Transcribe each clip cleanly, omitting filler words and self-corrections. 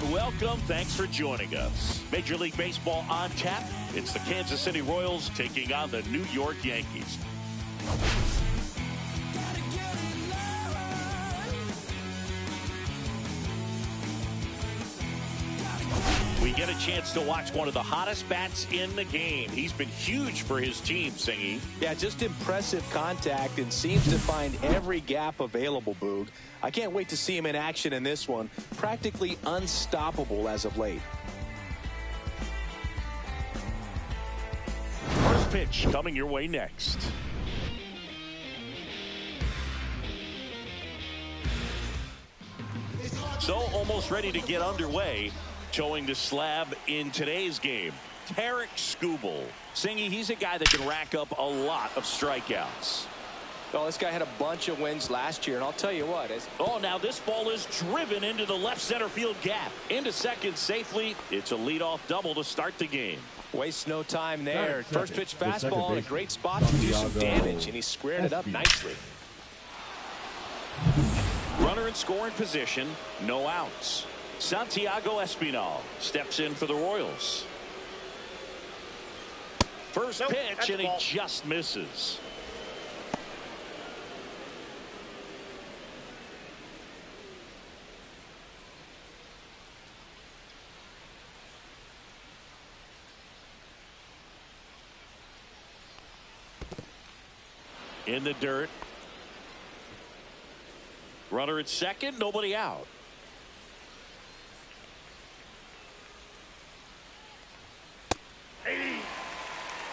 and welcome. Thanks for joining us. Major League Baseball on tap. It's the Kansas City Royals taking on the New York Yankees. We get a chance to watch one of the hottest bats in the game. He's been huge for his team, Singy. Yeah, just impressive contact and seems to find every gap available, Boog. I can't wait to see him in action in this one. Practically unstoppable as of late. First pitch coming your way next. So almost ready to get underway. Showing the slab in today's game, Tarek Skubal. Singy, he's a guy that can rack up a lot of strikeouts. Oh, this guy had a bunch of wins last year, and I'll tell you what. Oh, now this ball is driven into the left center field gap. Into second safely. It's a leadoff double to start the game. Wastes no time there. First pitch fastball in a great spot to do some damage, and he squared it up nicely. Runner in scoring position, no outs. Santiago Espinal steps in for the Royals. First pitch, and he just misses. In the dirt. Runner at second, nobody out.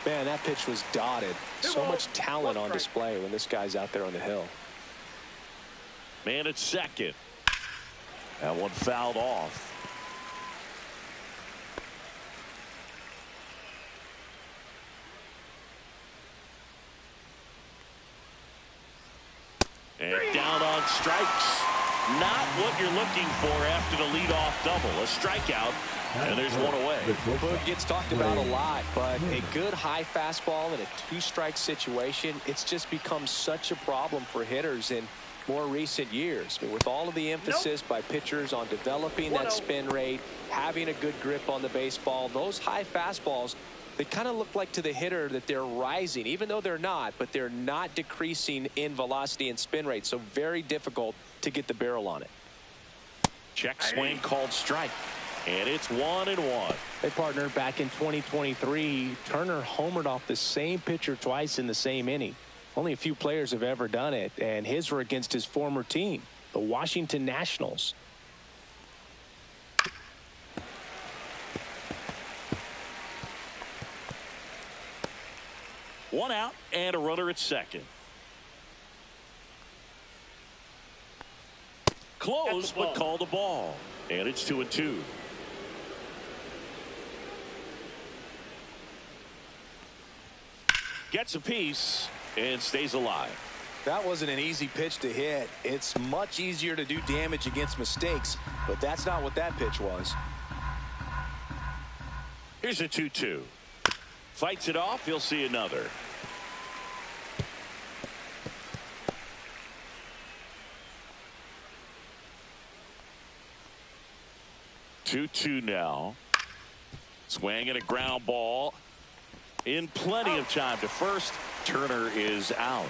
Man, that pitch was dotted. So much talent on display when this guy's out there on the hill. Man at second. That one fouled off. And down on strikes. Not what you're looking for after the leadoff double. A strikeout, and there's one away. Boog gets talked about a lot, but a good high fastball in a two-strike situation, it's just become such a problem for hitters in more recent years. But with all of the emphasis by pitchers on developing that spin rate, having a good grip on the baseball, those high fastballs, they kind of look like to the hitter that they're rising, even though they're not, but they're not decreasing in velocity and spin rate. So very difficult to get the barrel on it. Check swing called strike. And it's 1-1. Hey, partner, back in 2023, Turner homered off the same pitcher twice in the same inning. Only a few players have ever done it, and his were against his former team, the Washington Nationals. One out and a runner at second. Close, but called a ball. And it's 2-2. Gets a piece and stays alive. That wasn't an easy pitch to hit. It's much easier to do damage against mistakes, but that's not what that pitch was. Here's a 2-2. Fights it off. He'll see another. Two now. Swing and a ground ball. In plenty of time to first. Turner is out.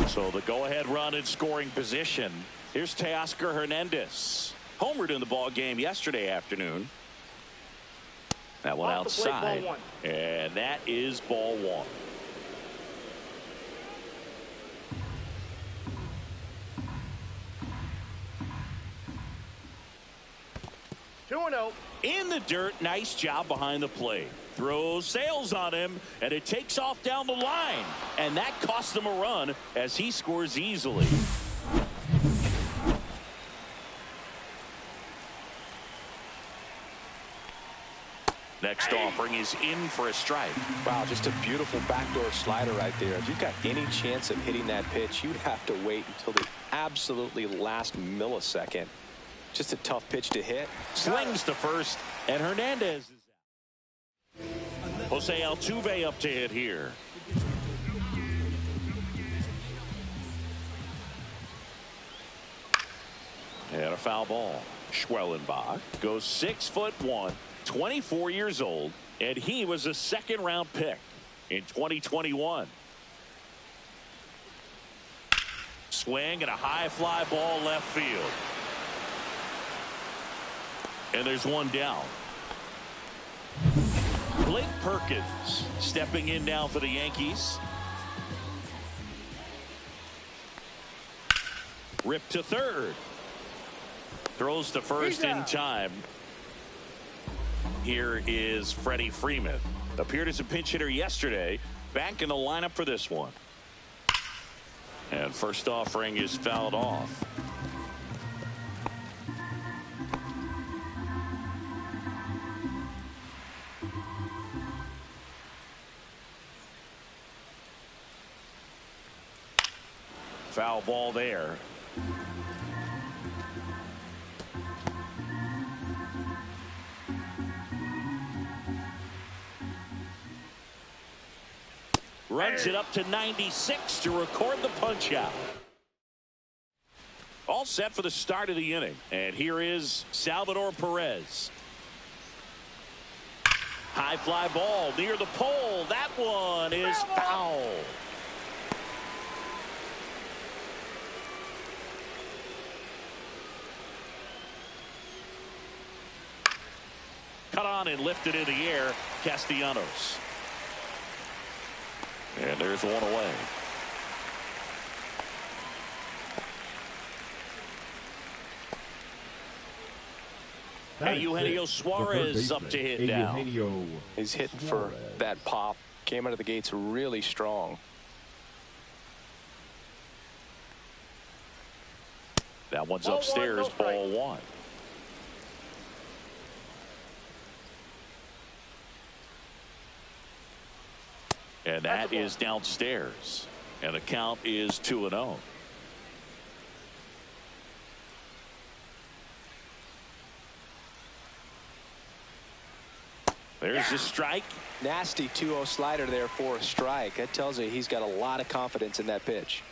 So the go-ahead run in scoring position. Here's Teoscar Hernandez. Homered in the ball game yesterday afternoon. That one outside. And that is ball one. In the dirt, nice job behind the plate. Throws sails on him, and it takes off down the line. And that cost him a run as he scores easily. Next offering is in for a strike. Wow, just a beautiful backdoor slider right there. If you've got any chance of hitting that pitch, you'd have to wait until the absolutely last millisecond. Just a tough pitch to hit. Slings to first, and Hernandez is out. Jose Altuve up to hit here. And a foul ball. Schwellenbach goes 6'1", 24 years old, and he was a second-round pick in 2021. Swing and a high fly ball left field. And there's one down. Blake Perkins stepping in now for the Yankees. Ripped to third. Throws to first in time. Here is Freddie Freeman. Appeared as a pinch hitter yesterday. Back in the lineup for this one. And first offering is fouled off. Foul ball there. Runs it up to 96 to record the punch out. All set for the start of the inning. And here is Salvador Perez. High fly ball near the pole. That one is foul. Cut on and lifted in the air. Castellanos. And there's one away. Hey, Eugenio Suarez up to hit now. He's hitting for that pop. Came out of the gates really strong. That one's upstairs, ball one. And that is downstairs. And the count is 2-0. There's the strike. Nasty 2-0 slider there for a strike. That tells you he's got a lot of confidence in that pitch.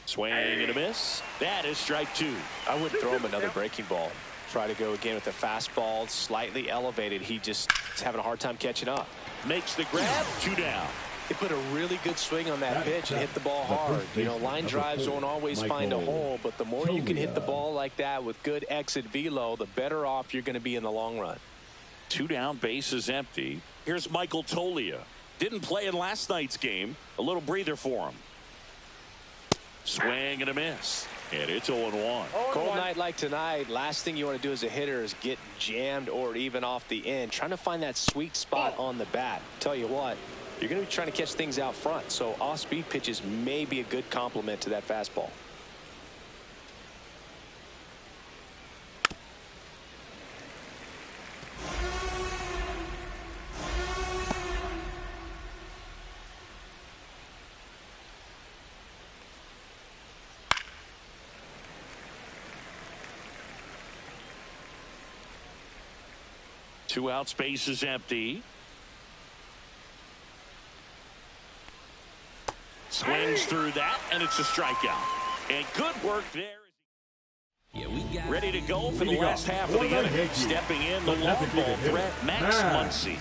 Swing and a miss. That is strike two. I wouldn't throw him another breaking ball. Try to go again with the fastball, slightly elevated. He just is having a hard time catching up. Makes the grab, 2 down. He put a really good swing on that pitch and hit the ball hard. You know, line drives won't always find a hole, but the more you can hit the ball like that with good exit velo, the better off you're going to be in the long run. 2 down, base is empty. Here's Michael Toglia. Didn't play in last night's game. A little breather for him. Swing and a miss. And it's 0-1. Cold night like tonight, last thing you want to do as a hitter is get jammed or even off the end. Trying to find that sweet spot on the bat. Tell you what, you're going to be trying to catch things out front. So off-speed pitches may be a good complement to that fastball. Two out, space is empty. Swings through that, and it's a strikeout. And good work there. Ready to go for the last half of the inning. Stepping in, the long ball threat, Max Muncy.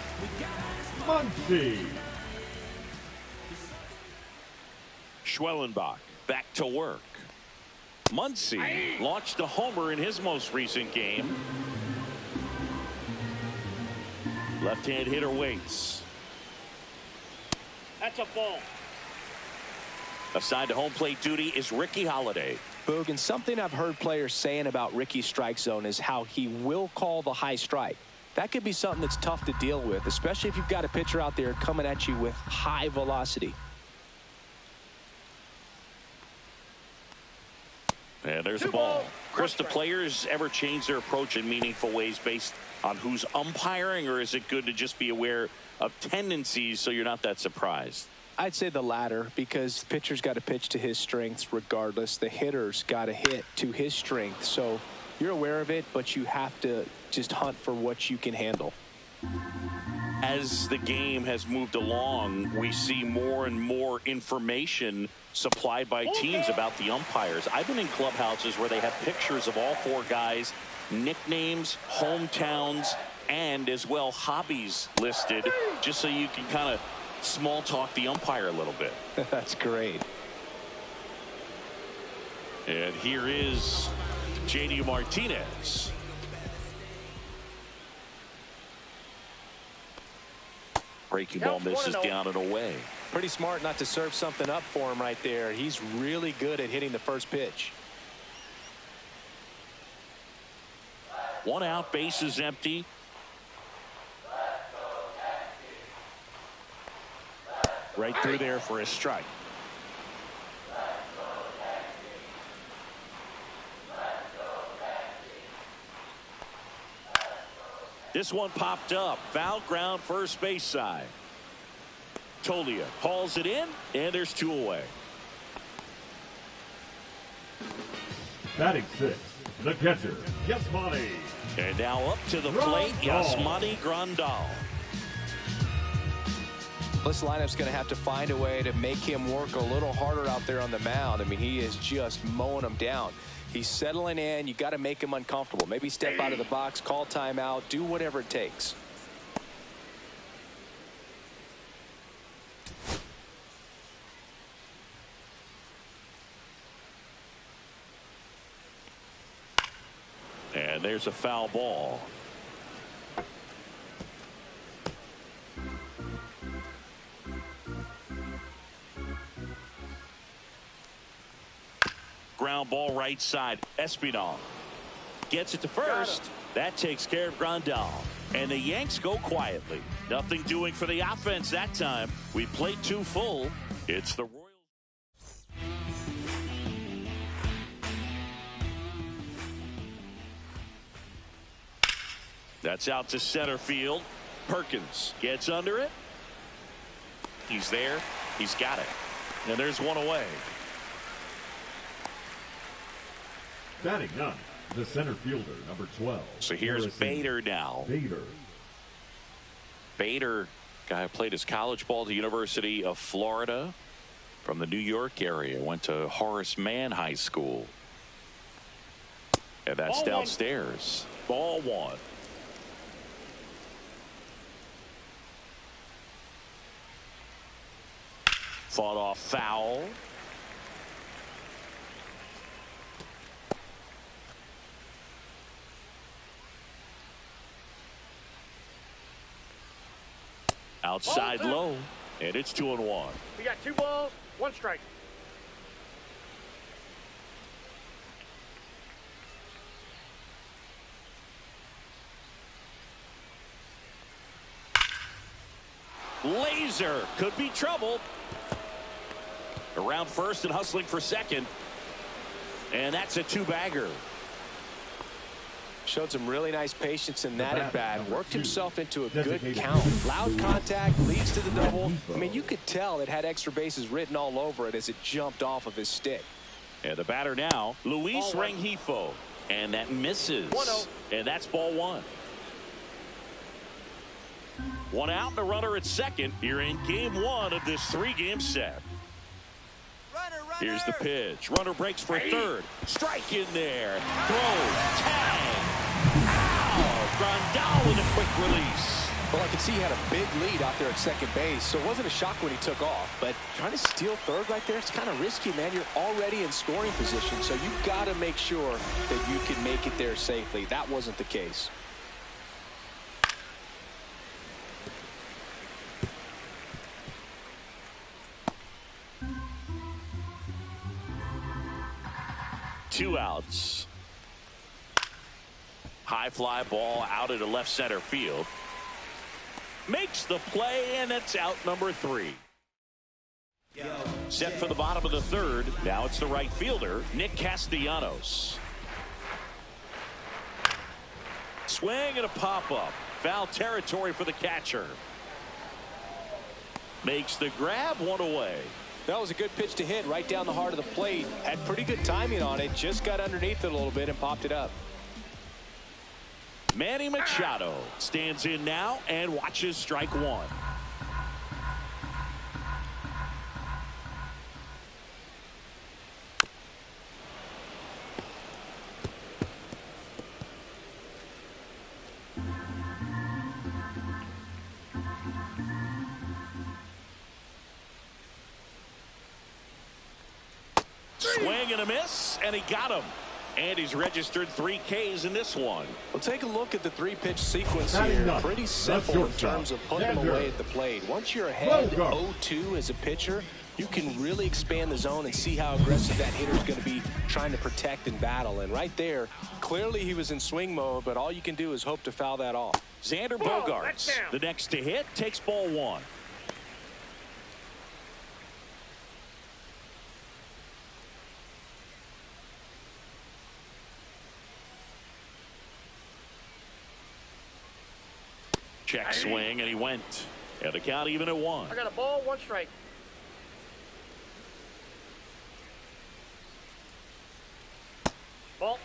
Schwellenbach back to work. Muncy launched a homer in his most recent game. Left-hand hitter waits. That's a ball. Assigned to home plate duty is Ricky Holiday. Boog, and something I've heard players saying about Ricky's strike zone is how he will call the high strike. That could be something that's tough to deal with, especially if you've got a pitcher out there coming at you with high velocity. And there's the ball. Chris, do players ever change their approach in meaningful ways based on who's umpiring, or is it good to just be aware of tendencies so you're not that surprised? I'd say the latter, because the pitcher's got to pitch to his strengths regardless. The hitter's got to hit to his strength. So you're aware of it, but you have to just hunt for what you can handle. As the game has moved along, we see more and more information supplied by teams about the umpires. I've been in clubhouses where they have pictures of all four guys, nicknames, hometowns, and as well hobbies listed, just so you can kind of small talk the umpire a little bit. That's great. And here is J.D. Martinez. Breaking ball misses down and away. Pretty smart not to serve something up for him right there. He's really good at hitting the first pitch. One out, base is empty. Right through there for a strike. This one popped up. Foul ground, first base side. Tolia hauls it in, and there's two away. Batting sixth, the catcher, Yasmani. And now up to the plate, Yasmani Grandal. This lineup's going to have to find a way to make him work a little harder out there on the mound. I mean, he is just mowing them down. He's settling in. You got to make him uncomfortable. Maybe step out of the box, call timeout, do whatever it takes. And there's a foul ball. Ground ball right side. Espinal gets it to first. That takes care of Grandal. And the Yanks go quietly. Nothing doing for the offense that time. We played two full. It's the Royals. That's out to center field. Perkins gets under it. He's there. He's got it. And there's one away. Batting ninth, the center fielder, number 12. So here's Bader now. Bader, guy who played his college ball at the University of Florida from the New York area. Went to Horace Mann High School. And that's downstairs. Ball one. Fought off foul. Outside low, and it's 2-1. We got 2 balls, 1 strike. Laser could be trouble. Around first and hustling for second. And that's a 2-bagger. Showed some really nice patience in that at bat. Worked himself into a good count. Loud contact leads to the double. I mean, you could tell it had extra bases written all over it as it jumped off of his stick. And the batter now, Luis Rengifo. And that misses. 1-0. And that's ball one. One out and a runner at second here in game one of this 3-game set. Here's the pitch. Runner breaks for third. Strike in there. Throw. Tag. Ow! Grandal with a quick release. Well, I could see he had a big lead out there at second base, so it wasn't a shock when he took off. But trying to steal third right there, it's kind of risky, man. You're already in scoring position, so you got to make sure that you can make it there safely. That wasn't the case. Two outs. High fly ball out into left center field. Makes the play, and it's out number 3. Set for the bottom of the third. Now it's the right fielder, Nick Castellanos. Swing and a pop-up. Foul territory for the catcher. Makes the grab, one away. That was a good pitch to hit right down the heart of the plate. Had pretty good timing on it. Just got underneath it a little bit and popped it up. Manny Machado stands in now and watches strike one. Swing and a miss, and he got him. And he's registered 3 Ks in this one. Well, take a look at the 3-pitch sequence here. Pretty simple in terms of putting him away at the plate. Once you're ahead 0-2 as a pitcher, you can really expand the zone and see how aggressive that hitter is going to be trying to protect and battle. And right there, clearly he was in swing mode, but all you can do is hope to foul that off. Xander Bogaerts, the next to hit, takes ball 1. Check swing, and he went. And the count even at 1. I got a ball, 1 strike. Ball.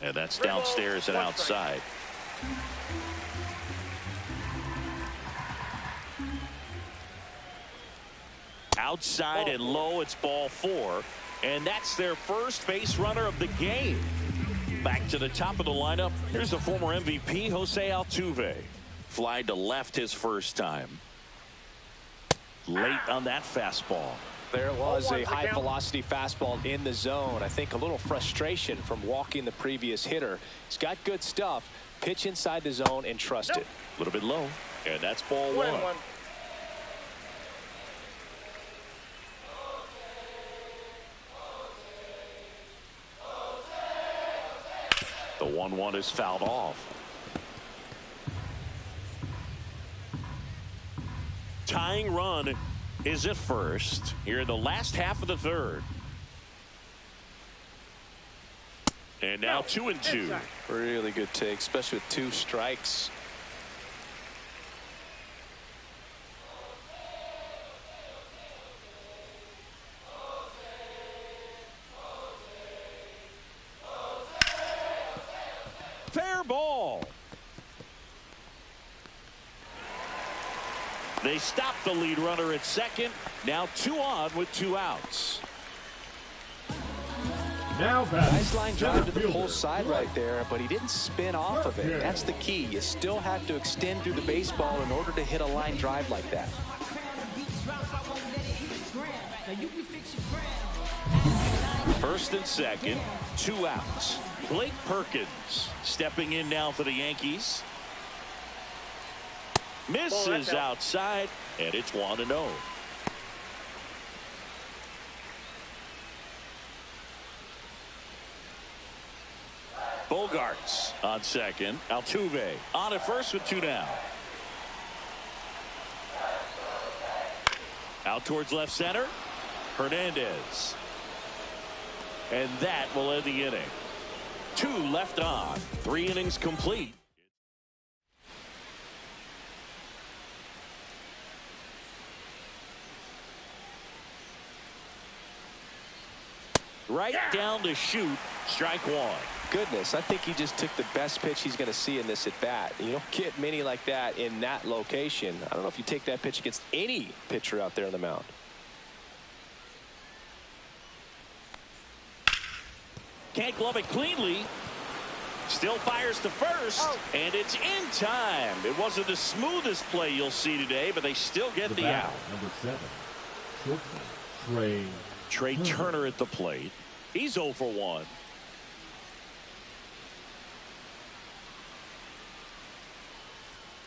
And that's downstairs and outside. Outside and low, it's ball 4. And that's their first base runner of the game. Back to the top of the lineup. Here's the former MVP, Jose Altuve. Fly to left his first time. Late on that fastball. There was a high-velocity fastball in the zone. I think a little frustration from walking the previous hitter. He's got good stuff. Pitch inside the zone and trust it. A little bit low. And that's ball 1. The 1-1 is fouled off. Tying run is at first here in the last half of the 3rd. And now 2-2. Really good take, especially with 2 strikes. Fair ball. They stop the lead runner at second. Now 2 on with 2 outs. Now nice line drive to the pull side right there, but he didn't spin off of it. That's the key. You still have to extend through the baseball in order to hit a line drive like that. First and second, 2 outs. Blake Perkins stepping in now for the Yankees. Misses outside, and it's 1-0. Bogaerts on second. Altuve on at first with 2 down. Out towards left center. Hernandez. And that will end the inning. 2 left on. 3 innings complete. Right down to shoot. Strike 1. Goodness, I think he just took the best pitch he's going to see in this at bat. You don't get many like that in that location. I don't know if you take that pitch against any pitcher out there on the mound. Can't glove it cleanly. Still fires to first, and it's in time. It wasn't the smoothest play you'll see today, but they still get the out. Number 7, shortstop Trey Turner at the plate. He's 0 for 1.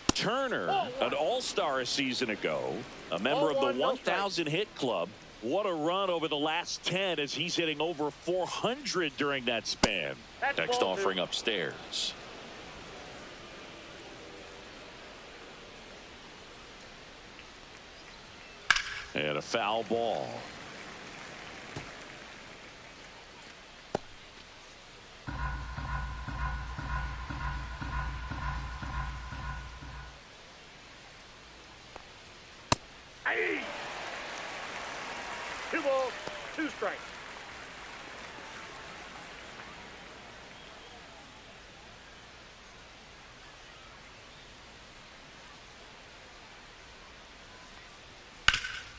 Turner, an all-star a season ago, a member of the 1,000 hit club. What a run over the last 10 as he's hitting over 400 during that span. Next offering upstairs. And a foul ball. Two balls, two strikes.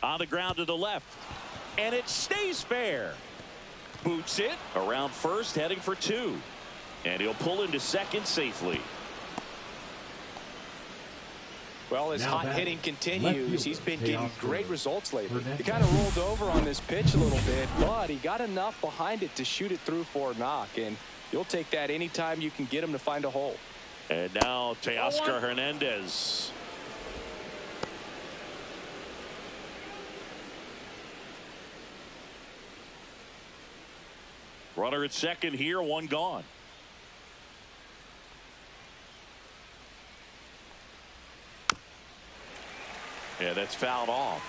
On the ground to the left. And it stays fair. Boots it around first, heading for two. And he'll pull into second safely. Well, his Now hot batting, hitting continues. He's been getting great results lately. Hernandez. He kind of rolled over on this pitch a little bit, but he got enough behind it to shoot it through for a knock. And you'll take that anytime you can get him to find a hole. And now Teoscar Hernandez. Runner at second here, one gone. Yeah, that's fouled off.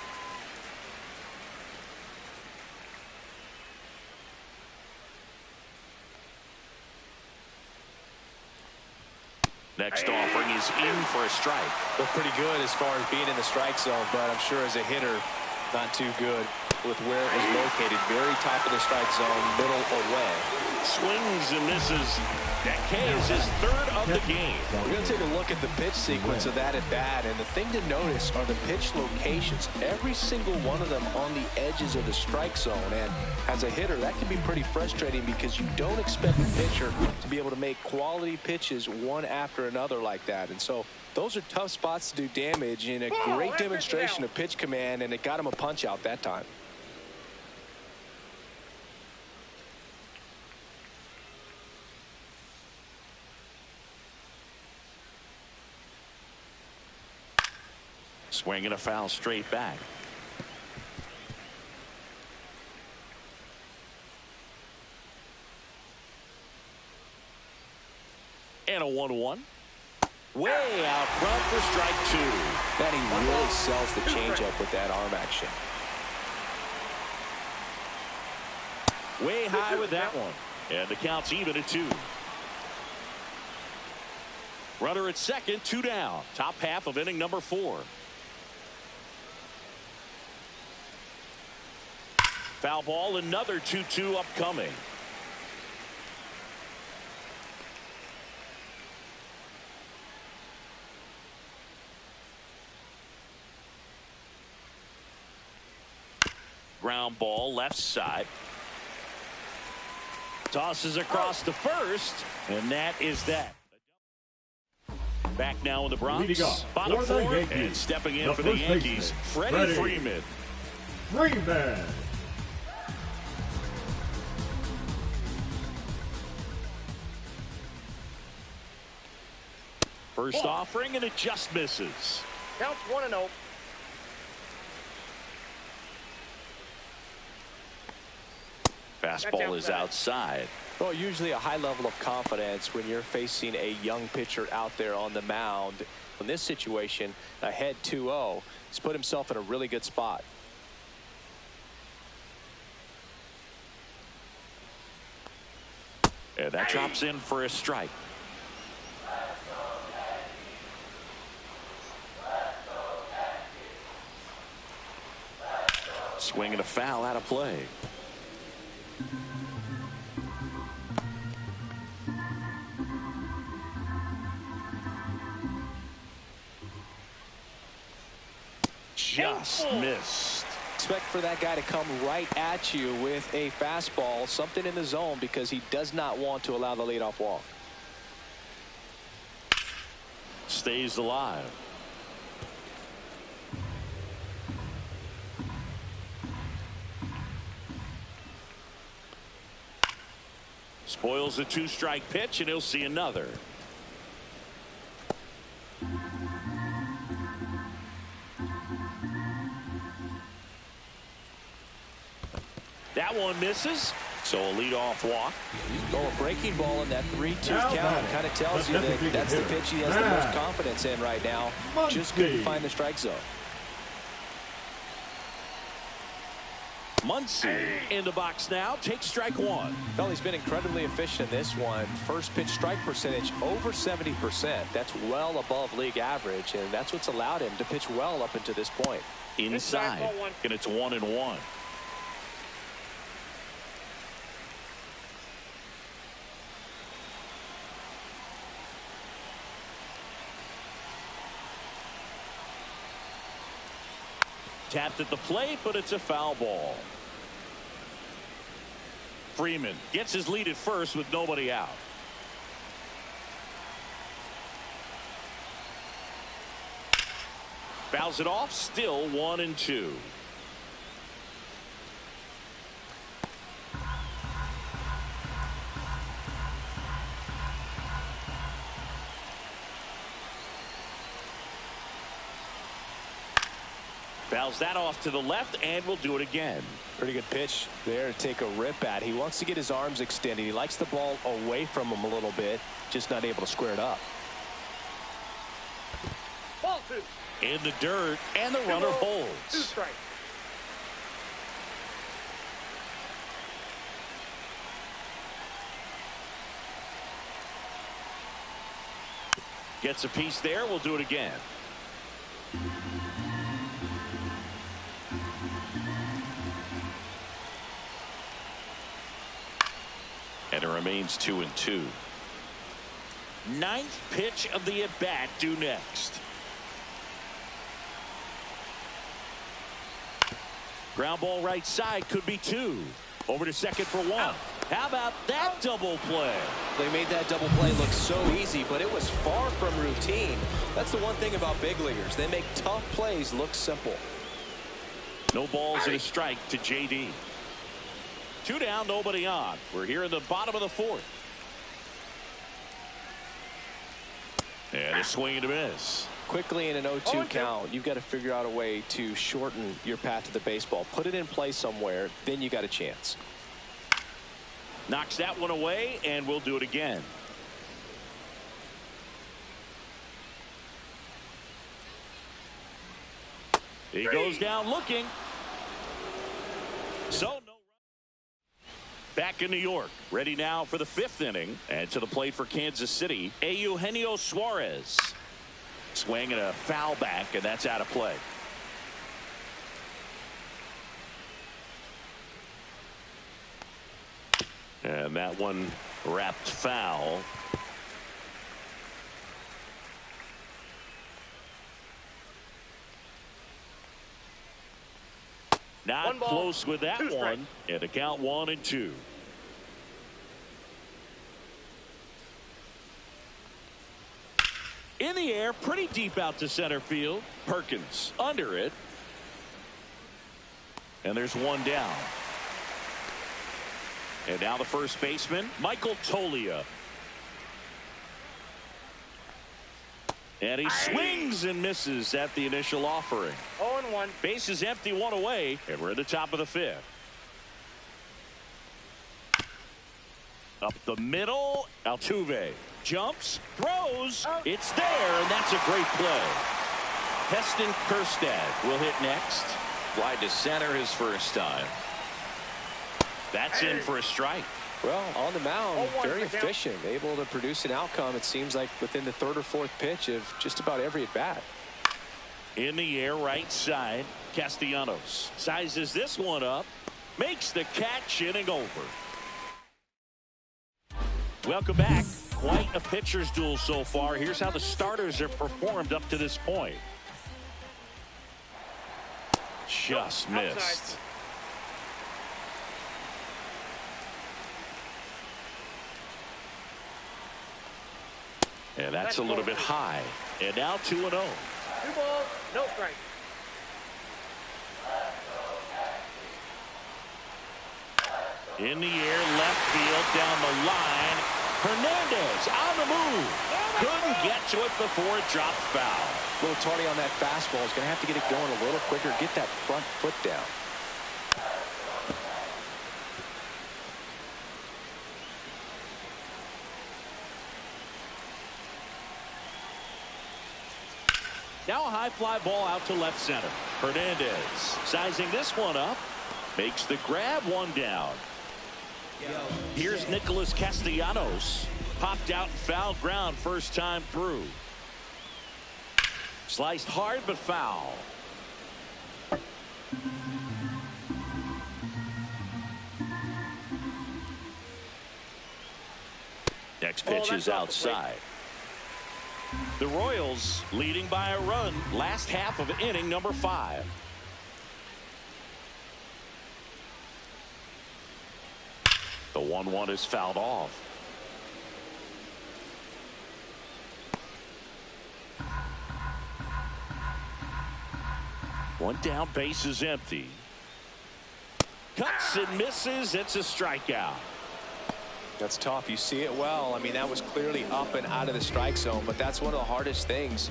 Next offering is in for a strike. Looked pretty good as far as being in the strike zone, but I'm sure as a hitter, not too good with where it was located. Very top of the strike zone, middle away. Swings and misses. That K is his third of the game. We're going to take a look at the pitch sequence of that at bat, and the thing to notice are the pitch locations. Every single one of them on the edges of the strike zone, and as a hitter, that can be pretty frustrating because you don't expect the pitcher to be able to make quality pitches one after another like that. And so those are tough spots to do damage, and a great demonstration of pitch command, and it got him a punch out that time. Swinging a foul straight back. And a 1-1. Way out front for strike two. Man, he really sells the changeup with that arm action. Way high with that one. And the count's even at 2. Runner at second, 2 down. Top half of inning number 4. Foul ball, another 2-2 upcoming. Ground ball, left side. Tosses across to first, and that is that. Back now in the Bronx. Bottom 4, and stepping in for the Yankees, Freddie Freeman. Freeman. First offering, and it just misses. Counts 1-0. Fastball is outside. Well, usually a high level of confidence when you're facing a young pitcher out there on the mound. In this situation, ahead 2-0, he's put himself in a really good spot. And that drops in for a strike. Swinging a foul out of play. Just missed. Expect for that guy to come right at you with a fastball, something in the zone, because he does not want to allow the leadoff walk. Stays alive. Spoils a 2-strike pitch, and he'll see another. That one misses, so a leadoff walk. Well, a breaking ball in that 3-2 count kind of tells you that that's the pitch he has the most confidence in right now. Just couldn't find the strike zone. Muncy in the box now, takes strike 1. Well, he's been incredibly efficient in this one. First pitch strike percentage over 70%. That's well above league average, and that's what's allowed him to pitch well up until this point. inside, and it's 1-1. Tapped at the plate, but it's a foul ball. Freeman gets his lead at first with nobody out. Fouls it off, still 1-2. Fouls that off to the left, and we'll do it again. Pretty good pitch there to take a rip at. He wants to get his arms extended. He likes the ball away from him a little bit, just not able to square it up. Ball 2. In the dirt, and the runner holds. 2 strikes. Gets a piece there. We'll do it again. And it remains 2-2. Ninth pitch of the at-bat due next. Ground ball right side, could be 2. Over to second for 1. Out. How about that double play? They made that double play look so easy, but it was far from routine. That's the one thing about big leaguers. They make tough plays look simple. No balls and a strike to JD. 2 down, nobody on. We're here in the bottom of the 4th. And a swing and a miss. Quickly in an 0-2 count, you've got to figure out a way to shorten your path to the baseball. Put it in play somewhere, then you got a chance. Knocks that one away, and we'll do it again. He goes down looking. So no run. Back in New York, ready now for the 5th inning, and to the plate for Kansas City, Eugenio Suarez. Swing and a foul back, and that's out of play. And that one wrapped foul. Not close with that one. And a count 1-2. In the air, pretty deep out to center field. Perkins under it. And there's one down. And now the first baseman, Michael Toglia. And he swings and misses at the initial offering. 0-1. Base is empty, 1 away, and we're at the top of the 5th. Up the middle, Altuve jumps, throws, it's there, and that's a great play. Heston Kjerstad will hit next. Fly to center his first time. That's in for a strike. Well, on the mound, very efficient, able to produce an outcome, it seems like, within the 3rd or 4th pitch of just about every at-bat. In the air, right side, Castellanos sizes this one up, makes the catch, inning over. Welcome back. Quite a pitcher's duel so far. Here's how the starters have performed up to this point. Just missed. And that's a little bit high. And now 2-0. 2 balls, no strike. In the air, left field, down the line. Hernandez on the move. Couldn't get to it before it dropped foul. A little tardy on that fastball. He's going to have to get it going a little quicker. Get that front foot down. Now a high fly ball out to left center. Hernandez sizing this one up. Makes the grab, 1 down. Here's Nicholas Castellanos. Popped out and fouled ground first time through. Sliced hard but foul. Next pitch is outside. The Royals leading by a run. Last half of inning number 5. The 1-1 is fouled off. One down, base is empty. Cuts and misses. It's a strikeout. That's tough. You see it well. I mean, that was clearly up and out of the strike zone, but that's one of the hardest things.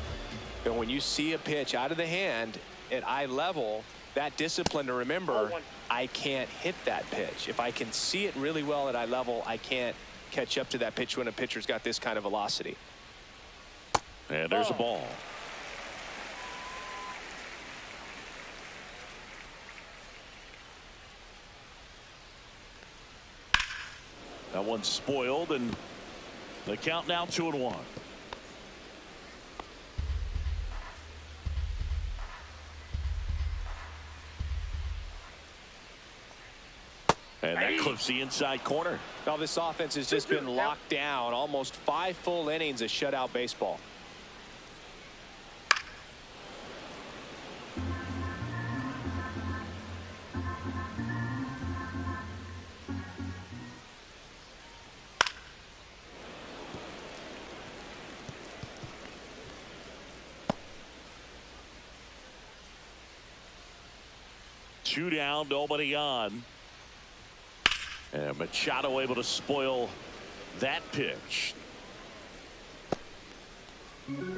And when you see a pitch out of the hand at eye level, that discipline to remember, I can't hit that pitch. If I can see it really well at eye level, I can't catch up to that pitch when a pitcher's got this kind of velocity. And there's a ball. That one's spoiled, and the count now 2-1. And that clips the inside corner. Now this offense has just been locked down. Almost 5 full innings of shutout baseball. Two down, nobody on. And Machado able to spoil that pitch.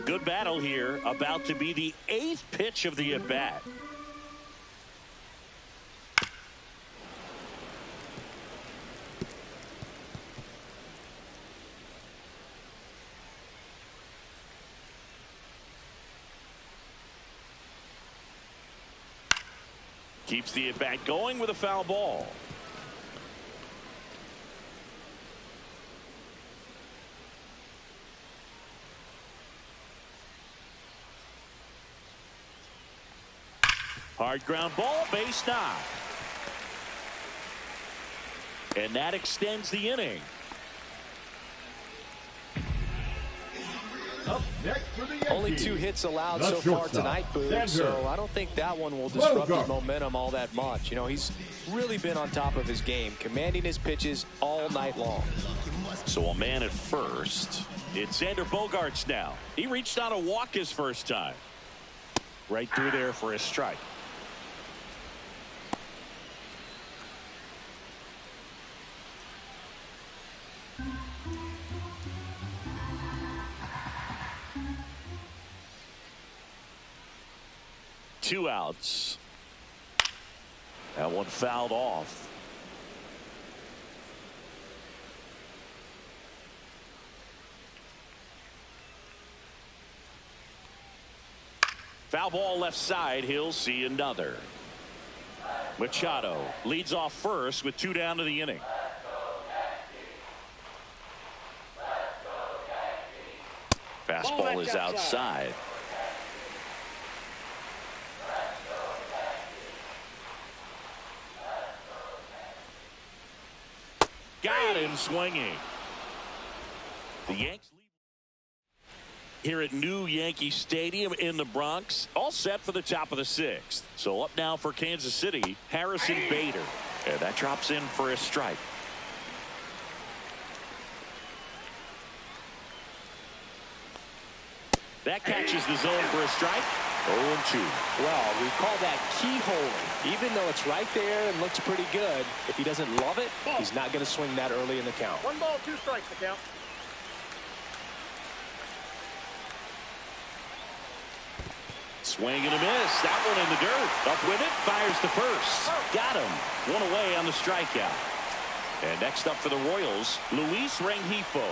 Good battle here. About to be the 8th pitch of the at-bat. Keeps the at-bat going with a foul ball. Hard ground ball, base knock. And that extends the inning. Up next for the Yankees. Only 2 hits allowed so far shortstop, tonight, Boo, so I don't think that one will disrupt his momentum all that much. You know, he's really been on top of his game, commanding his pitches all night long. So a man at first. It's Xander Bogaerts now. He reached on a walk his first time. Right through there for a strike. Two outs. That one fouled off. Foul ball left side. He'll see another. Machado leads off first with 2 down to the inning. Fastball is outside. Got him swinging. The Yanks lead here at New Yankee Stadium in the Bronx. All set for the top of the 6th. So up now for Kansas City, Harrison Bader. And that drops in for a strike. That catches the zone for a strike. 0-2. Well, we call that keyhole. Even though it's right there and looks pretty good, if he doesn't love it, he's not going to swing that early in the count. 1 ball, 2 strikes to count. Swing and a miss. That one in the dirt. Up with it. Fires to first. Got him. 1 away on the strikeout. And next up for the Royals, Luis Rengifo.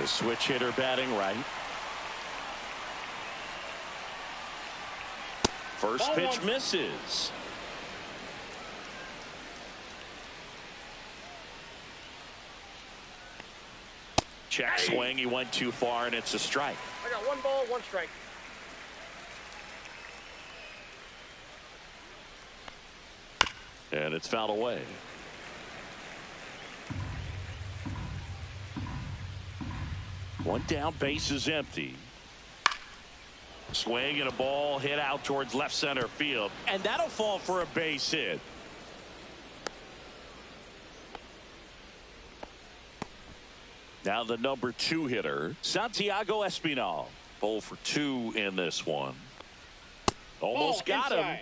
A switch hitter batting right. First pitch misses. Check swing. He went too far, and it's a strike. I got 1 ball, 1 strike. And it's fouled away. One down, base is empty. Swing and a ball hit out towards left center field. And that'll fall for a base hit. Now the number 2 hitter, Santiago Espinal. 0 for 2 in this one. Almost got him.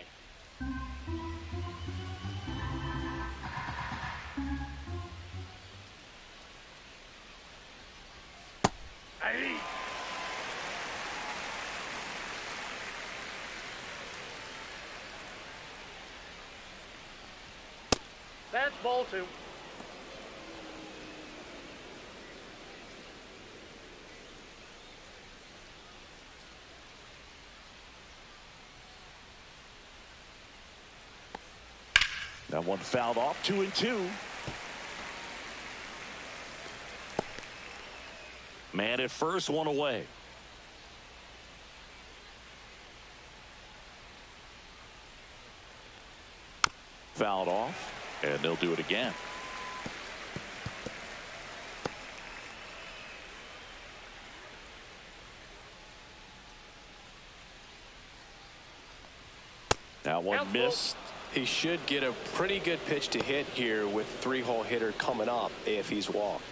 That's ball 2. That one fouled off. 2-2. Man at first, one away. Fouled off, and they'll do it again. That one missed. He should get a pretty good pitch to hit here with 3-hole hitter coming up if he's walked.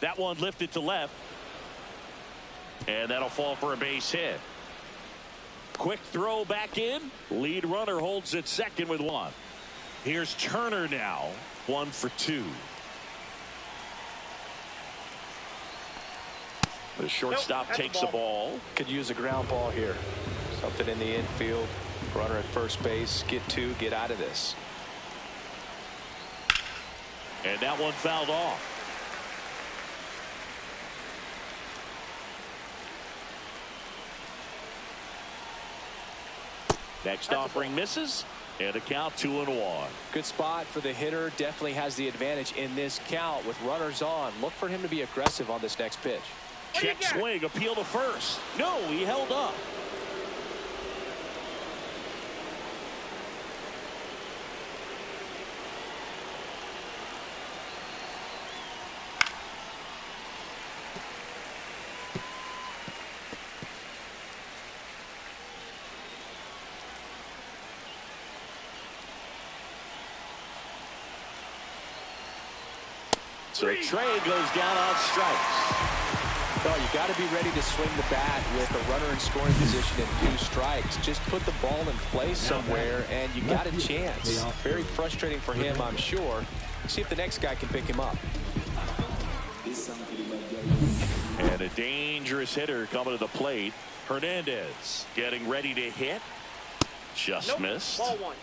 That one lifted to left. And that'll fall for a base hit. Quick throw back in. Lead runner holds at second with 1. Here's Turner now. 1 for 2. The shortstop takes the ball. Could use a ground ball here. Something in the infield. Runner at first base. Get 2. Get out of this. And that one fouled off. Next offering misses. And a count 2-1. Good spot for the hitter. Definitely has the advantage in this count with runners on. Look for him to be aggressive on this next pitch. Check swing, appeal to first. No, he held up. So Trey goes down on strikes. Oh, you got to be ready to swing the bat with a runner in scoring position and 2 strikes. Just put the ball in play somewhere, and you got a chance. Very frustrating for him, I'm sure. See if the next guy can pick him up. And a dangerous hitter coming to the plate. Hernandez getting ready to hit. Just missed. Ball 1.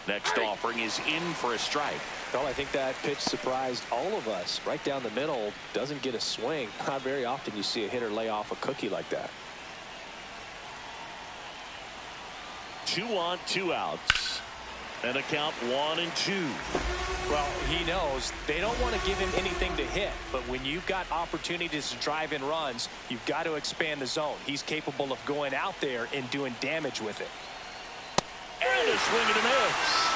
Next offering is in for a strike. Well, I think that pitch surprised all of us. Right down the middle, doesn't get a swing. Not very often you see a hitter lay off a cookie like that. 2 on, 2 outs. And a count 1-2. Well, he knows they don't want to give him anything to hit, but when you've got opportunities to drive in runs, you've got to expand the zone. He's capable of going out there and doing damage with it. And a swing and a miss.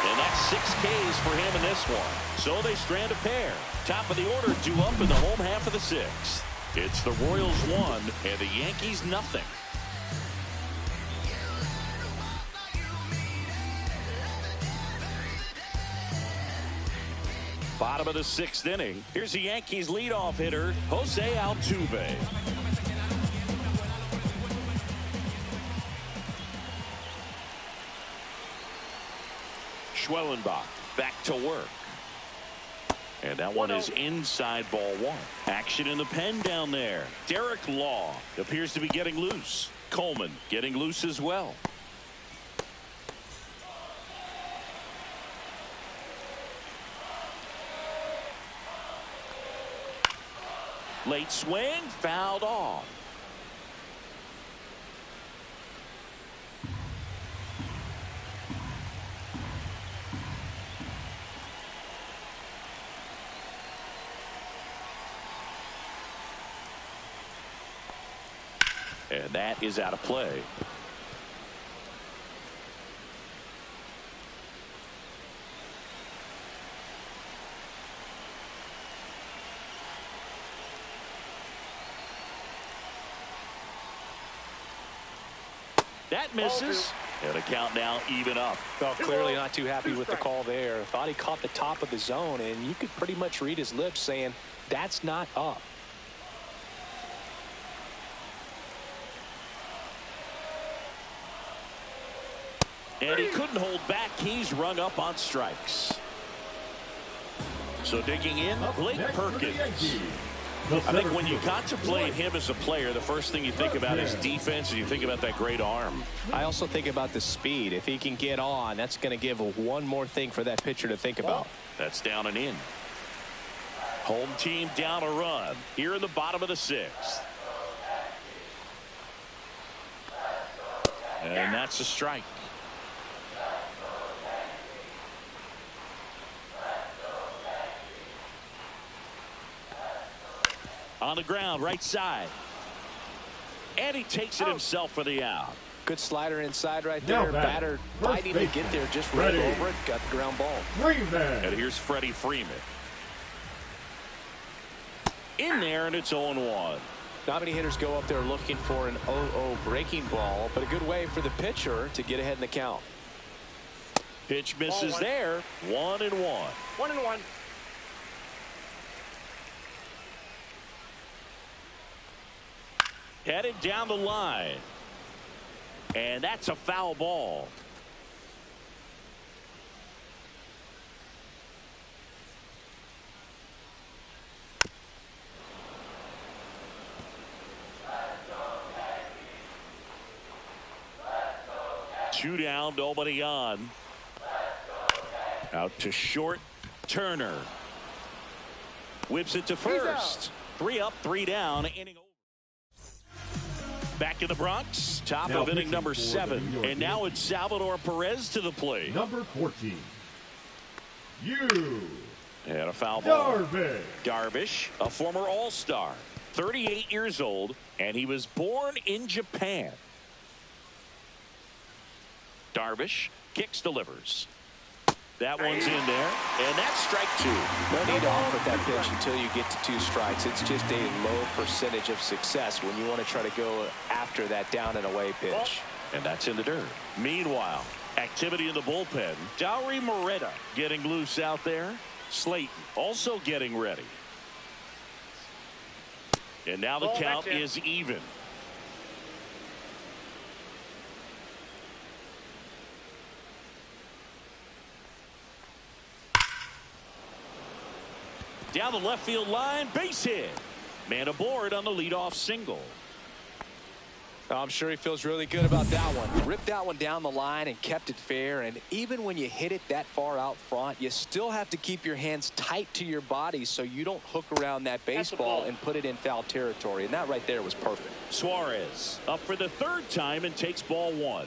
And that's 6 Ks for him in this one. So they strand a pair. Top of the order due up in the home half of the 6th. It's the Royals 1 and the Yankees nothing. Bottom of the 6th inning. Here's the Yankees leadoff hitter, Jose Altuve. Schwellenbach back to work. And that one is inside ball 1. Action in the pen down there. Derek Law appears to be getting loose. Coleman getting loose as well. Late swing, fouled off. And that is out of play. That misses. And a count now even up. Well, clearly not too happy with the call there. Thought he caught the top of the zone, and you could pretty much read his lips saying, that's not up. And he couldn't hold back. He's rung up on strikes. So digging in, Blake Perkins. I think when you contemplate him as a player, the first thing you think about is defense, and you think about that great arm. I also think about the speed. If he can get on, that's going to give one more thing for that pitcher to think about. That's down and in. Home team down a run here in the bottom of the sixth. And that's a strike. On the ground, right side. And he takes it himself for the out. Good slider inside right there. Batter fighting to get there, just right over it. Got the ground ball. And here's Freddie Freeman. In there, and it's 0-1. Not many hitters go up there looking for an 0-0 breaking ball, but a good way for the pitcher to get ahead in the count. Pitch misses there. 1-1. 1-1. Headed down the line. And that's a foul ball. Two down, nobody on. Out to short. Turner whips it to first. 3 up, 3 down. Inning over. Back in the Bronx, top of inning number 7, and now it's Salvador Perez to the plate. Number 14. And a foul ball. Darvish, a former All-Star, 38 years old, and he was born in Japan. Darvish kicks, delivers. That one's in there, and that's strike 2. No need to offer that pitch until you get to 2 strikes. It's just a low percentage of success when you want to try to go after that down and away pitch. And that's in the dirt. Meanwhile, activity in the bullpen. Dauri Moreta getting loose out there. Slayton also getting ready. And now the count is even. Down the left field line, base hit. Man aboard on the leadoff single. I'm sure he feels really good about that one. Ripped that one down the line and kept it fair. And even when you hit it that far out front, you still have to keep your hands tight to your body so you don't hook around that baseball and put it in foul territory. And that right there was perfect. Suarez up for the 3rd time and takes ball 1.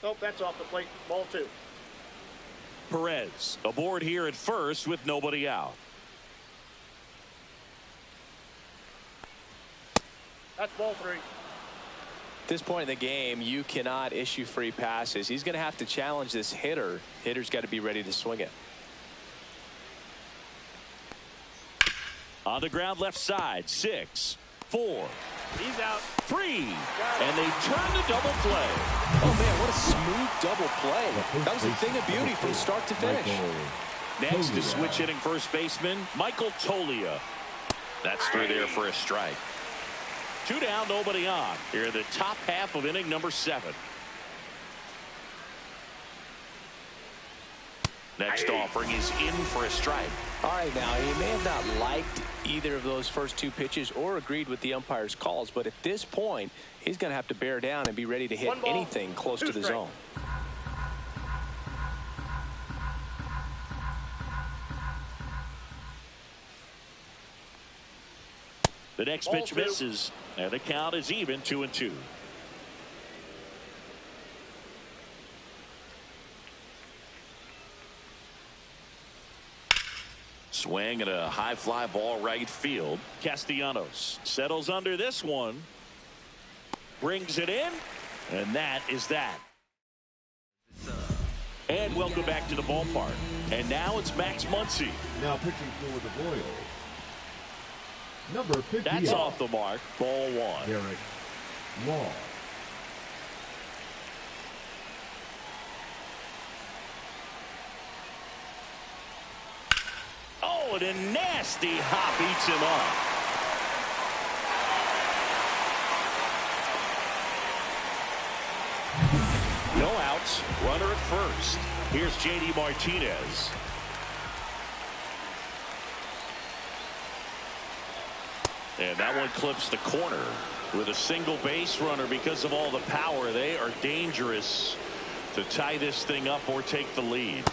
Nope, that's off the plate. Ball 2. Perez aboard here at first with nobody out. That's ball 3. At this point in the game, you cannot issue free passes. He's going to have to challenge this hitter. Hitter's got to be ready to swing it. On the ground left side, 6, 4. He's out. 3. And they turn the double play. Oh, man, what a smooth double play. That was a thing of beauty from start to finish. Next to switch hitting first baseman, Michael Toglia. That's through there for a strike. 2 down, nobody on. Here in the top half of inning number 7. Next offering is in for a strike. All right, now, he may have not liked either of those first 2 pitches or agreed with the umpire's calls, but at this point, he's going to have to bear down and be ready to hit anything close to the zone. The next pitch misses, and the count is even, 2-2. Swing and a high fly ball right field. Castellanos settles under this one. Brings it in. And that is that. And welcome back to the ballpark. And now it's Max Muncy. Now pitching for the Royals, number 50. That's off the mark. Ball one. Derek Law. Oh, and a nasty hop eats him up. No outs. Runner at first. Here's J.D. Martinez. And that one clips the corner with a single base runner. Because of all the power, they are dangerous to tie this thing up or take the lead.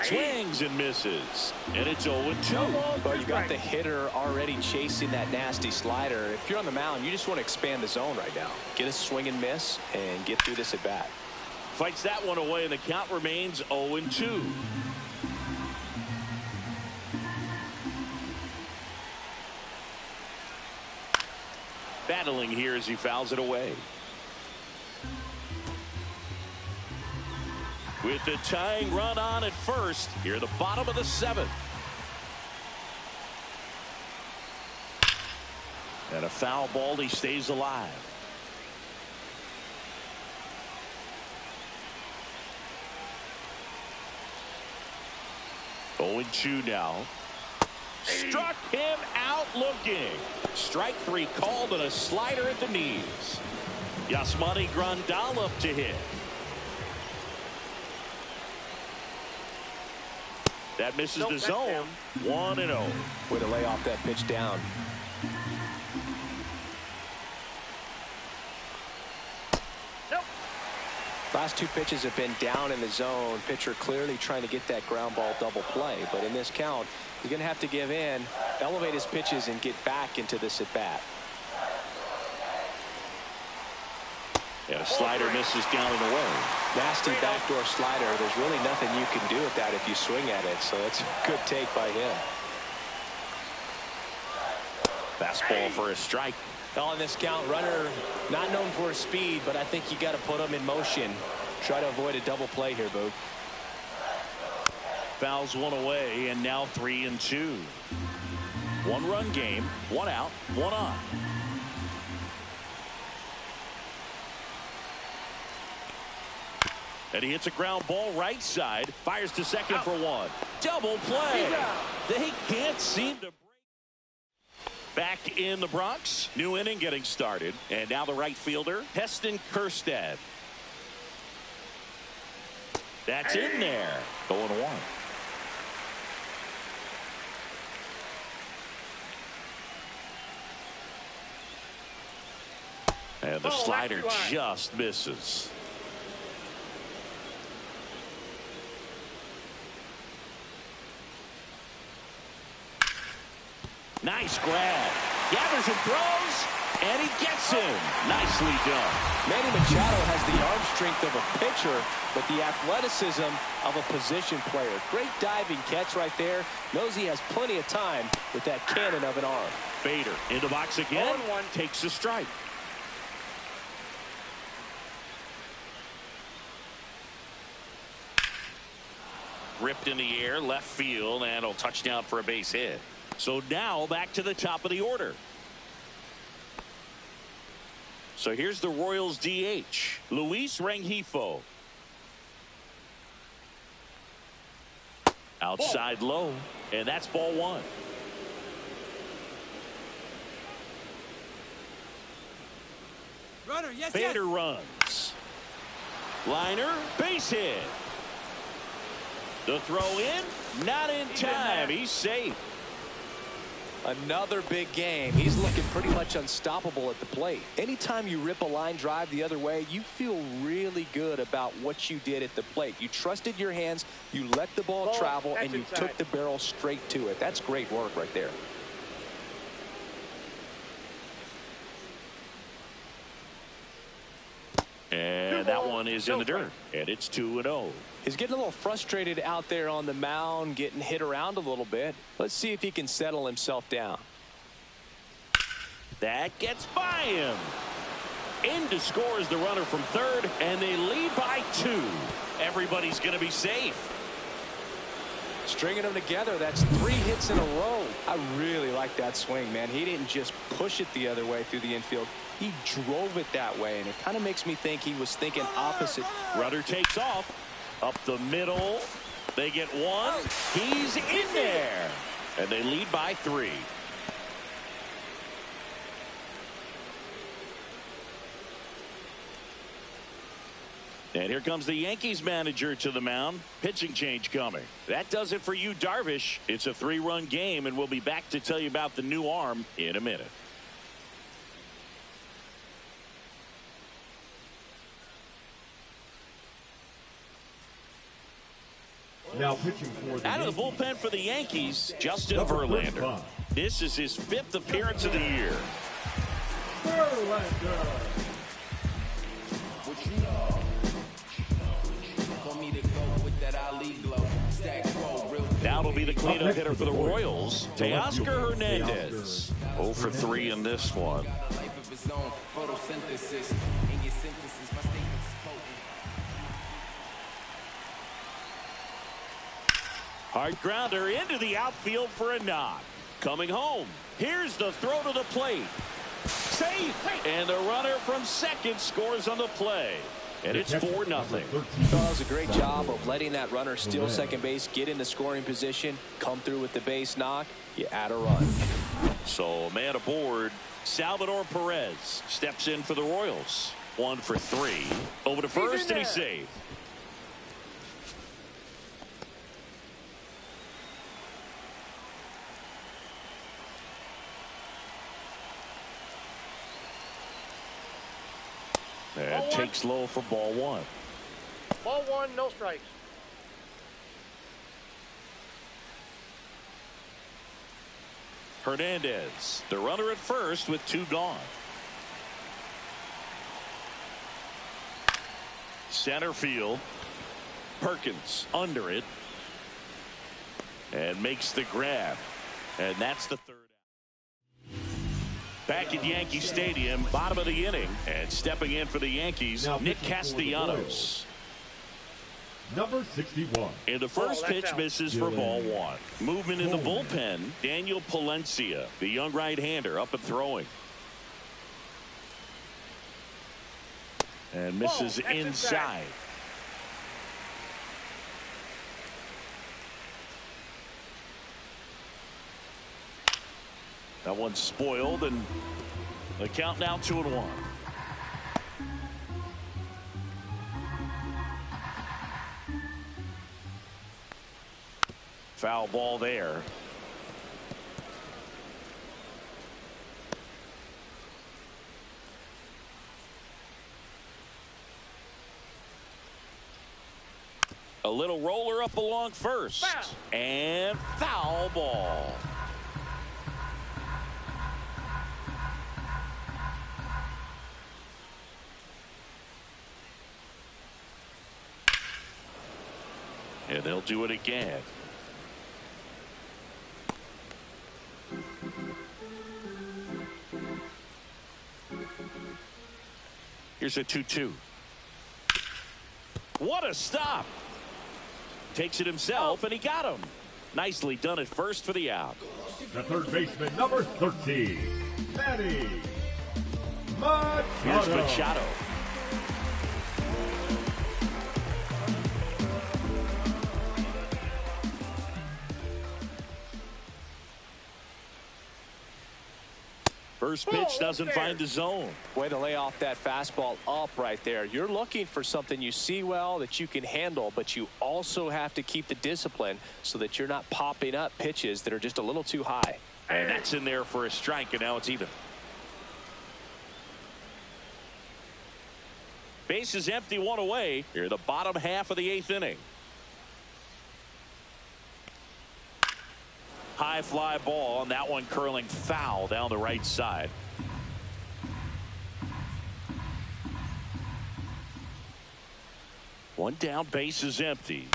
Swings and misses, and it's 0-2. Well, you got the hitter already chasing that nasty slider. If you're on the mound, you just want to expand the zone right now. Get a swing and miss and get through this at bat. Fights that one away, and the count remains 0-2. Battling here as he fouls it away. With the tying run on at first, here the bottom of the seventh. And a foul ball, he stays alive. Oh, 0-2 now. Struck him out looking. Strike three called and a slider at the knees. Yasmani Grandal up to hit. That misses the zone. 1-0. Way to lay off that pitch down. Nope. Last two pitches have been down in the zone. Pitcher clearly trying to get that ground ball double play. But in this count, he's going to have to give in, elevate his pitches, and get back into this at bat. And a slider misses down and away. Nasty backdoor slider. There's really nothing you can do with that if you swing at it. So it's a good take by him. Fastball for a strike. On this count, runner not known for his speed, but I think you got to put him in motion. Try to avoid a double play here, Boog. Fouls one away, and now 3-2. One-run game, one out, one on. And he hits a ground ball right side. Fires to second for one. Double play. They can't seem to break. Back in the Bronx. New inning getting started. And now the right fielder, Heston Kjerstad. That's in there. 0-1. And the slider just misses. Nice grab. Gathers and throws, and he gets him. Nicely done. Manny Machado has the arm strength of a pitcher, but the athleticism of a position player. Great diving catch right there. Knows he has plenty of time with that cannon of an arm. Bader in the box again. 0-1. Takes a strike. Ripped in the air, left field, and a touchdown for a base hit. So now back to the top of the order. So here's the Royals DH, Luis Rengifo. Outside low, and that's ball one. Runner, yes, Bader runs. Liner, base hit. The throw in, not in time. He's safe. Another big game. He's looking pretty much unstoppable at the plate. Anytime you rip a line drive the other way, you feel really good about what you did at the plate. You trusted your hands, you let the ball travel, and you took the barrel straight to it. That's great work right there. And that one is in the dirt. And it's 2-0. He's getting a little frustrated out there on the mound, getting hit around a little bit. Let's see if he can settle himself down. That gets by him. In to score is the runner from third, and they lead by 2. Everybody's going to be safe. Stringing them together, that's 3 hits in a row. I really like that swing, man. He didn't just push it the other way through the infield. He drove it that way, and it kind of makes me think he was thinking opposite. Runner takes off. Up the middle. They get 1. He's in there. And they lead by 3. And here comes the Yankees manager to the mound. Pitching change coming. That does it for you, Darvish. It's a 3-run game, and we'll be back to tell you about the new arm in a minute. Now pitching for the out of the bullpen for the Yankees, Justin Verlander. This is his 5th appearance of the year. Verlander. Now it'll be the cleanup hitter for the Royals, Teoscar Hernandez. 0 for 3 in this one. Hard grounder into the outfield for a knock. Coming home. Here's the throw to the plate. Safe. And the runner from second scores on the play. And it's 4-0. Does a great job of letting that runner steal second base, get in the scoring position, come through with the base knock. You add a run. So a man aboard. Salvador Perez steps in for the Royals. 1 for 3. Over to first, and he's safe. And takes low for ball 1. Ball 1, no strikes. Hernandez, the runner at first with 2 gone. Center field. Perkins under it. And makes the grab. And that's the 3rd out. Back at Yankee Stadium, bottom of the inning, and stepping in for the Yankees, Nick Castellanos. Number 61. And the first pitch misses for ball 1. Movement in the bullpen, Daniel Palencia, the young right-hander, up and throwing. And misses inside. That one's spoiled, and the count now 2-1. Foul ball there. A little roller up along first. Foul. And foul ball. And they'll do it again. Here's a 2-2. What a stop. Takes it himself, and he got him. Nicely done at first for the out. The third baseman, number 13, Manny Machado. Here's Machado. First pitch doesn't find the zone. Way to lay off that fastball up right there. You're looking for something you see well that you can handle, but you also have to keep the discipline so that you're not popping up pitches that are just a little too high. And that's in there for a strike, and now it's even. Base is empty, 1 away. Here, the bottom half of the 8th inning. High fly ball, and that one curling foul down the right side. One down, base is empty.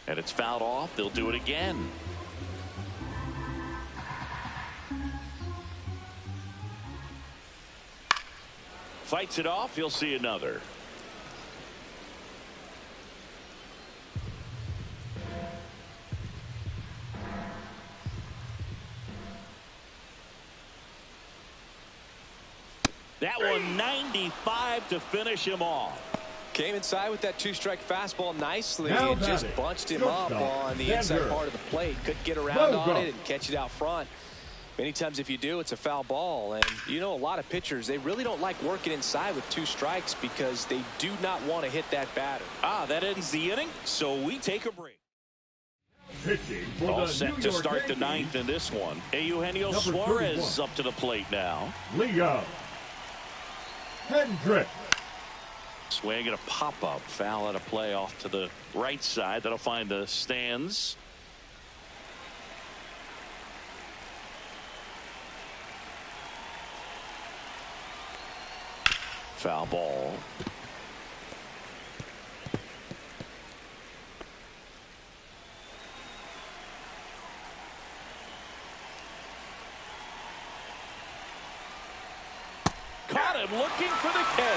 And it's fouled off. They'll do it again. Fights it off. He'll see another. That one 95 to finish him off. Came inside with that two-strike fastball nicely and just bunched him up on the inside part of the plate. Couldn't get around on it and catch it out front. Many times if you do, it's a foul ball. And you know, a lot of pitchers, they really don't like working inside with two strikes because they do not want to hit that batter. That ends the inning, so we take a break. All set to start the ninth in this one. Eugenio Suarez up to the plate now. Leo Hendrick. Swing and a pop-up. Foul out of play off to the right side. That'll find the stands. Foul ball. Caught him looking for the K.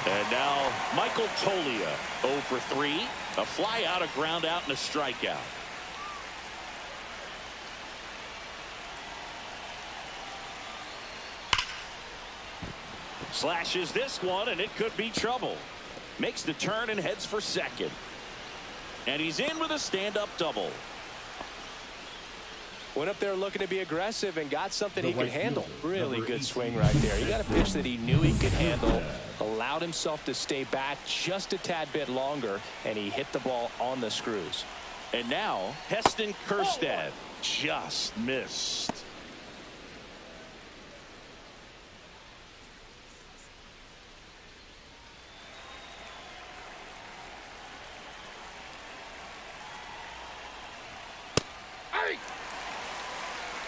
And now Michael Tolia 0 for 3. A fly out, a ground out, and a strikeout. Slashes this one, and it could be trouble. Makes the turn and heads for second. And he's in with a stand-up double. Went up there looking to be aggressive and got something he could handle. Really good swing right there. He got a pitch that he knew he could handle, allowed himself to stay back just a tad bit longer, and he hit the ball on the screws. And now Heston Kjerstad just missed.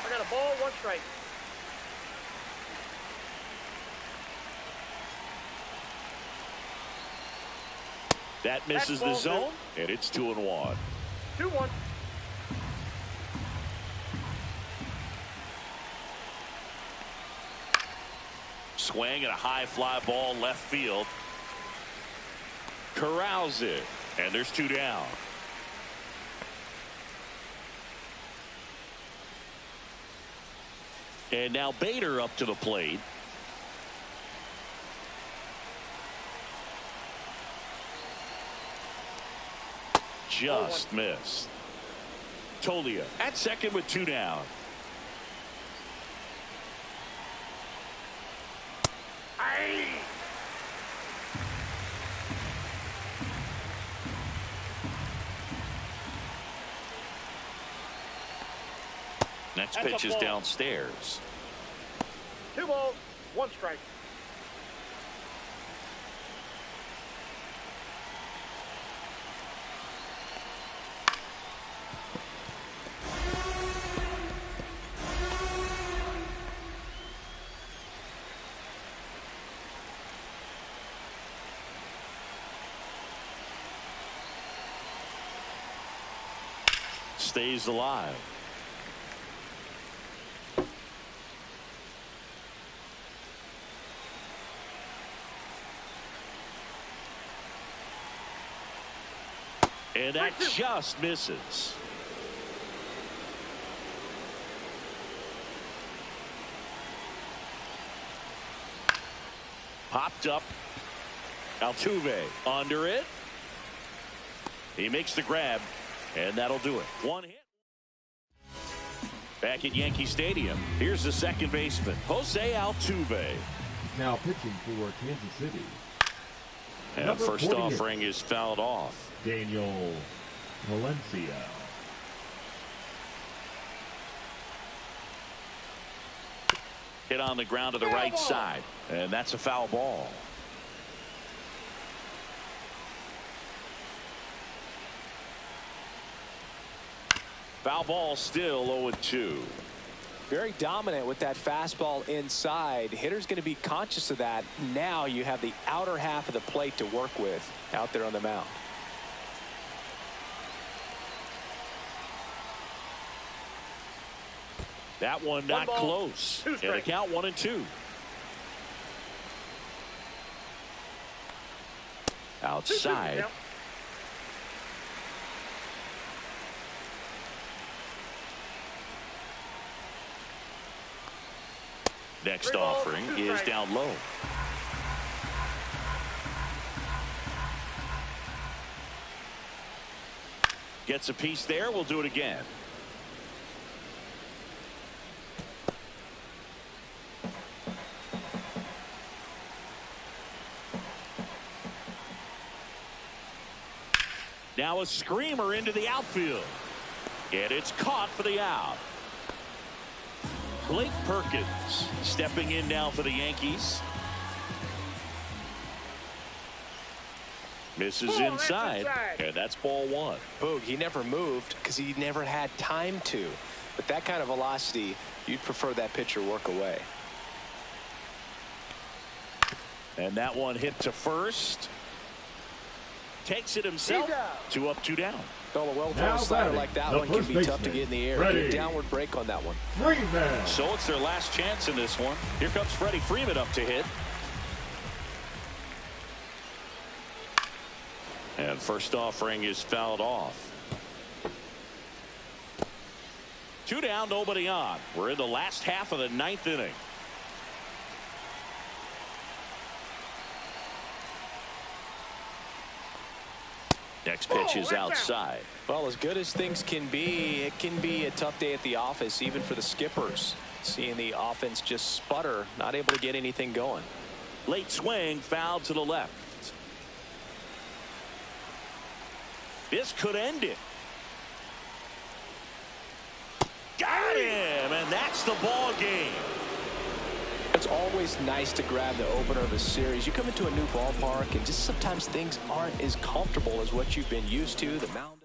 I got a ball, 1 strike. That misses the zone, and it's 2-1. 2-1. Swing and a high fly ball left field. Corrals it, and there's 2 down. And now Bader up to the plate. Just missed. Tolia at second with 2 down. Next pitch is downstairs. 2 balls, 1 strike. Stays alive. And that just misses. Popped up. Altuve under it. He makes the grab, and that'll do it. 1 hit. Back at Yankee Stadium, here's the second baseman, Jose Altuve. Now pitching for Kansas City. And first offering is fouled off. Daniel Valencia. Hit on the ground to the right side, and that's a foul ball. Foul ball, still 0-2. Very dominant with that fastball inside. Hitter's going to be conscious of that. Now you have the outer half of the plate to work with out there on the mound. That one not close. And the count 1-2. Outside. Next offering is down low. Gets a piece there. We'll do it again. Now a screamer into the outfield. And it's caught for the out. Blake Perkins stepping in now for the Yankees. Misses inside, and that's ball one. Boog, he never moved because he never had time to. But that kind of velocity, you'd prefer that pitcher work away. And that one hit to first. Takes it himself. 2 up, 2 down. Well, a well-thrown slider like that one can be tough to get in the air. Get a downward break on that one. Freeman. So it's their last chance in this one. Here comes Freddie Freeman up to hit. And first offering is fouled off. 2 down, nobody on. We're in the last half of the 9th inning. Next pitch is outside. Well, as good as things can be, it can be a tough day at the office, even for the skippers. Seeing the offense just sputter, not able to get anything going. Late swing, foul to the left. This could end it. Got him, and that's the ball game. It's always nice to grab the opener of a series. You come into a new ballpark and just sometimes things aren't as comfortable as what you've been used to. The mound